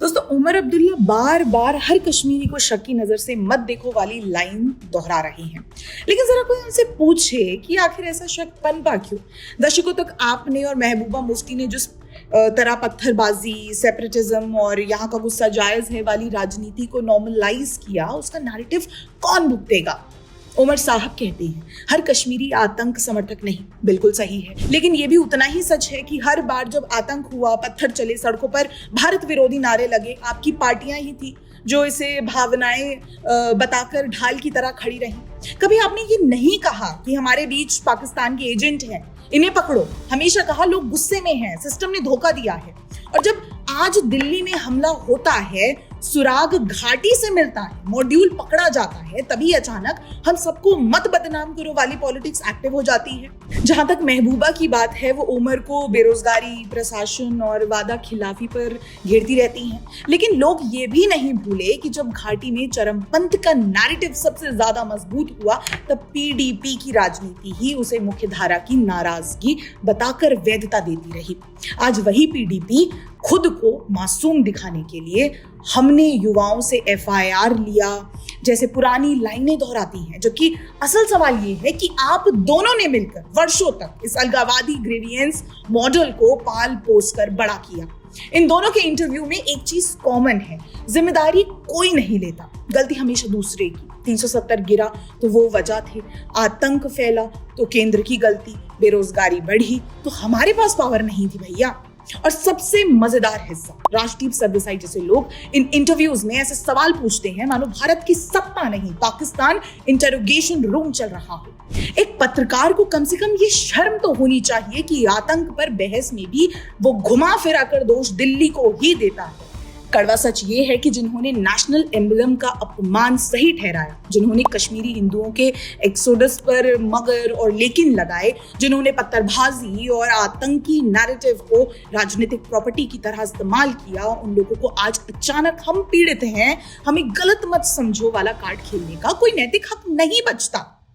दोस्तों, उमर अब्दुल्ला बार बार हर कश्मीरी को शक की नजर से मत देखो वाली लाइन दोहरा रहे हैं। लेकिन जरा कोई उनसे पूछे कि आखिर ऐसा शक पनपा क्यों। दशकों तक आपने और महबूबा मुफ्ती ने जिस तरह पत्थरबाजी, सेपरेटिज्म और यहाँ का गुस्सा जायज है वाली राजनीति को नॉर्मलाइज किया, उसका नैरेटिव कौन भुगतेगा। उमर साहब कहते हैं हर कश्मीरी आतंक समर्थक नहीं, बिल्कुल सही है, लेकिन ये भी उतना ही सच है कि हर बार जब आतंक हुआ, पत्थर चले, सड़कों पर भारत विरोधी नारे लगे, आपकी पार्टियां ही थी जो इसे भावनाएं बताकर ढाल की तरह खड़ी रही। कभी आपने ये नहीं कहा कि हमारे बीच पाकिस्तान के एजेंट हैं, इन्हें पकड़ो। हमेशा कहा लोग गुस्से में हैं, सिस्टम ने धोखा दिया है। और जब आज दिल्ली में हमला होता है, सुराग घाटी से मिलता है, मॉड्यूल पकड़ा जाता है, तभी अचानक हम सबको मत बदनाम करो वाली पॉलिटिक्स एक्टिव हो जाती है। जहां तक महबूबा की बात है, वो उमर को बेरोजगारी, प्रशासन और वादा खिलाफी पर घेरती रहती हैं। लेकिन लोग ये भी नहीं भूले कि जब घाटी में चरमपंथ का नैरेटिव सबसे ज्यादा मजबूत हुआ, तब पीडीपी की राजनीति ही उसे मुख्यधारा की नाराजगी बताकर वैधता देती रही। आज वही पीडीपी खुद को मासूम दिखाने के लिए हमने युवाओं से एफआईआर लिया जैसे पुरानी लाइनें दोहराती हैं, जबकि असल सवाल ये है कि आप दोनों ने मिलकर वर्षों तक इस अलगाववादी ग्रेवियंस मॉडल को पाल पोस कर बड़ा किया। इन दोनों के इंटरव्यू में एक चीज कॉमन है, जिम्मेदारी कोई नहीं लेता, गलती हमेशा दूसरे की। 370 गिरा तो वो वजह थे, आतंक फैला तो केंद्र की गलती, बेरोजगारी बढ़ी तो हमारे पास पावर नहीं थी भैया। और सबसे मजेदार हिस्सा, राजदीप सरदेसाई जैसे लोग इन इंटरव्यूज में ऐसे सवाल पूछते हैं मानो भारत की सत्ता नहीं, पाकिस्तान इंटरोगेशन रूम चल रहा हो। एक पत्रकार को कम से कम ये शर्म तो होनी चाहिए कि आतंक पर बहस में भी वो घुमा फिरा कर दोष दिल्ली को ही देता है। कड़वा सच ये है कि जिन्होंने नेशनल एम्बलम का अपमान सही ठहराया, जिन्होंने कश्मीरी हिंदुओं के एक्सोडस पर मगर और लेकिन लगाए, जिन्होंने पत्थरबाजी और आतंकी नैरेटिव को राजनीतिक प्रॉपर्टी की तरह इस्तेमाल किया, उन लोगों को आज अचानक हम पीड़ित हैं, हमें गलत मत समझो वाला कार्ड खेलने का कोई नैतिक हक नहीं बचता।